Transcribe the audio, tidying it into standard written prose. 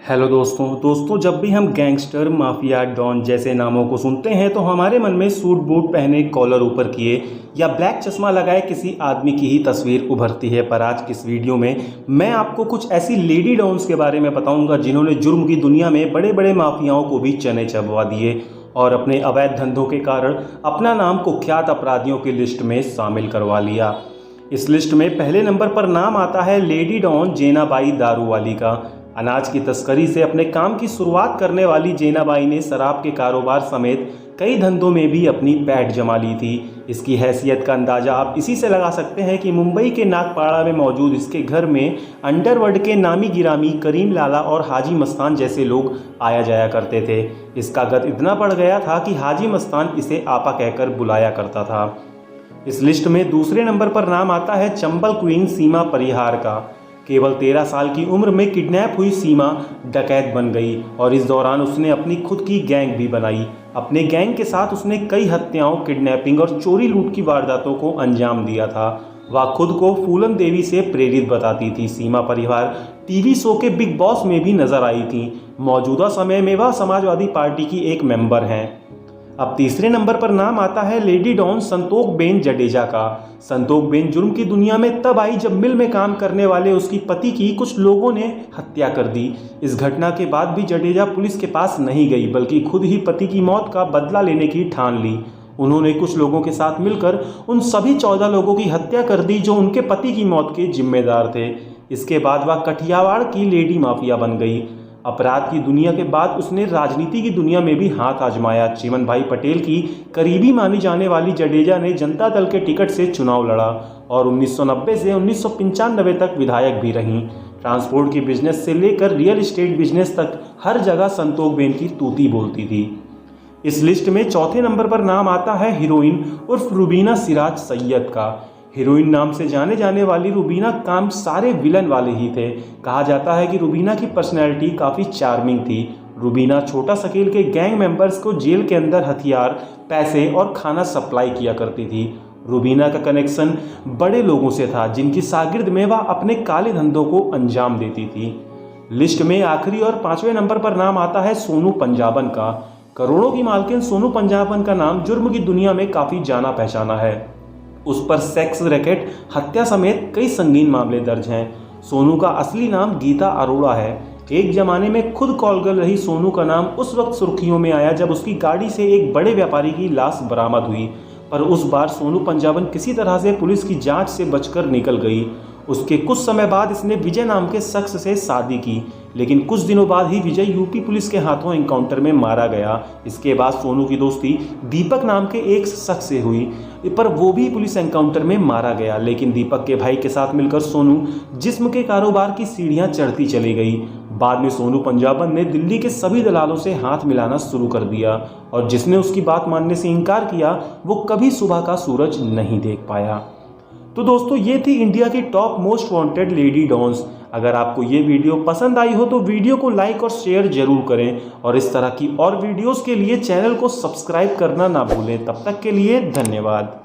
Hello दोस्तों जब भी हम गैंगस्टर माफिया डॉन जैसे नामों को सुनते हैं तो हमारे मन में सूट बूट पहने कॉलर ऊपर किए या ब्लैक चश्मा लगाए किसी आदमी की ही तस्वीर उभरती है। पर आज की इस वीडियो में मैं आपको कुछ ऐसी लेडी डॉन्स के बारे में बताऊंगा जिन्होंने जुर्म की दुनिया में बड़े बड़े माफियाओं को भी चने चबवा दिए और अपने अवैध धंधों के कारण अपना नाम कुख्यात अपराधियों की लिस्ट में शामिल करवा लिया। इस लिस्ट में पहले नंबर पर नाम आता है लेडी डॉन जेनाबाई दारूवाली का। अनाज की तस्करी से अपने काम की शुरुआत करने वाली जेनाबाई ने शराब के कारोबार समेत कई धंधों में भी अपनी पैठ जमा ली थी। इसकी हैसियत का अंदाज़ा आप इसी से लगा सकते हैं कि मुंबई के नागपाड़ा में मौजूद इसके घर में अंडरवर्ल्ड के नामी गिरामी करीम लाला और हाजी मस्तान जैसे लोग आया जाया करते थे। इसका गद इतना बढ़ गया था कि हाजी मस्तान इसे आपा कहकर बुलाया करता था। इस लिस्ट में दूसरे नंबर पर नाम आता है चंबल क्वीन सीमा परिहार का। केवल 13 साल की उम्र में किडनैप हुई सीमा डकैत बन गई और इस दौरान उसने अपनी खुद की गैंग भी बनाई। अपने गैंग के साथ उसने कई हत्याओं, किडनैपिंग और चोरी लूट की वारदातों को अंजाम दिया था। वह खुद को फूलन देवी से प्रेरित बताती थी। सीमा परिवार टीवी शो के बिग बॉस में भी नजर आई थी। मौजूदा समय में वह समाजवादी पार्टी की एक मेंबर हैं। अब तीसरे नंबर पर नाम आता है लेडी डॉन संतोखबेन जडेजा का। संतोखबेन जुर्म की दुनिया में तब आई जब मिल में काम करने वाले उसकी पति की कुछ लोगों ने हत्या कर दी। इस घटना के बाद भी जडेजा पुलिस के पास नहीं गई बल्कि खुद ही पति की मौत का बदला लेने की ठान ली। उन्होंने कुछ लोगों के साथ मिलकर उन सभी 14 लोगों की हत्या कर दी जो उनके पति की मौत के जिम्मेदार थे। इसके बाद वह कठियावाड़ की लेडी माफिया बन गई। अपराध की दुनिया के बाद उसने राजनीति की दुनिया में भी हाथ आजमाया। चिमन भाई पटेल की करीबी मानी जाने वाली जडेजा ने जनता दल के टिकट से चुनाव लड़ा और 1990 से 1995 तक विधायक भी रहीं। ट्रांसपोर्ट की बिजनेस से लेकर रियल एस्टेट बिजनेस तक हर जगह संतोखबेन की तूती बोलती थी। इस लिस्ट में चौथे नंबर पर नाम आता है हीरोइन उर्फ रुबीना सिराज सैयद का। हीरोइन नाम से जाने जाने वाली रुबीना काम सारे विलन वाले ही थे। कहा जाता है कि रुबीना की पर्सनैलिटी काफ़ी चार्मिंग थी। रुबीना छोटा शकील के गैंग मेंबर्स को जेल के अंदर हथियार, पैसे और खाना सप्लाई किया करती थी। रुबीना का कनेक्शन बड़े लोगों से था जिनकी शागिर्द में वह अपने काले धंधों को अंजाम देती थी। लिस्ट में आखिरी और 5वें नंबर पर नाम आता है सोनू पंजाबन का। करोड़ों की मालकिन सोनू पंजाबन का नाम जुर्म की दुनिया में काफ़ी जाना पहचाना है। उस पर सेक्स रैकेट, हत्या समेत कई संगीन मामले दर्ज हैं। सोनू का असली नाम गीता अरोड़ा है। एक जमाने में खुद कॉल गर्ल रही सोनू का नाम उस वक्त सुर्खियों में आया जब उसकी गाड़ी से एक बड़े व्यापारी की लाश बरामद हुई। पर उस बार सोनू पंजाबन किसी तरह से पुलिस की जांच से बचकर निकल गई। उसके कुछ समय बाद इसने विजय नाम के शख्स से शादी की, लेकिन कुछ दिनों बाद ही विजय यूपी पुलिस के हाथों एनकाउंटर में मारा गया। इसके बाद सोनू की दोस्ती दीपक नाम के एक शख्स से हुई, पर वो भी पुलिस एनकाउंटर में मारा गया। लेकिन दीपक के भाई के साथ मिलकर सोनू जिस्म के कारोबार की सीढ़ियां चढ़ती चली गई। बाद में सोनू पंजाबन ने दिल्ली के सभी दलालों से हाथ मिलाना शुरू कर दिया और जिसने उसकी बात मानने से इनकार किया वो कभी सुबह का सूरज नहीं देख पाया। तो दोस्तों ये थी इंडिया की top most wanted lady dons. अगर आपको ये वीडियो पसंद आई हो तो वीडियो को लाइक और शेयर जरूर करें और इस तरह की और वीडियोस के लिए चैनल को सब्सक्राइब करना ना भूलें। तब तक के लिए धन्यवाद।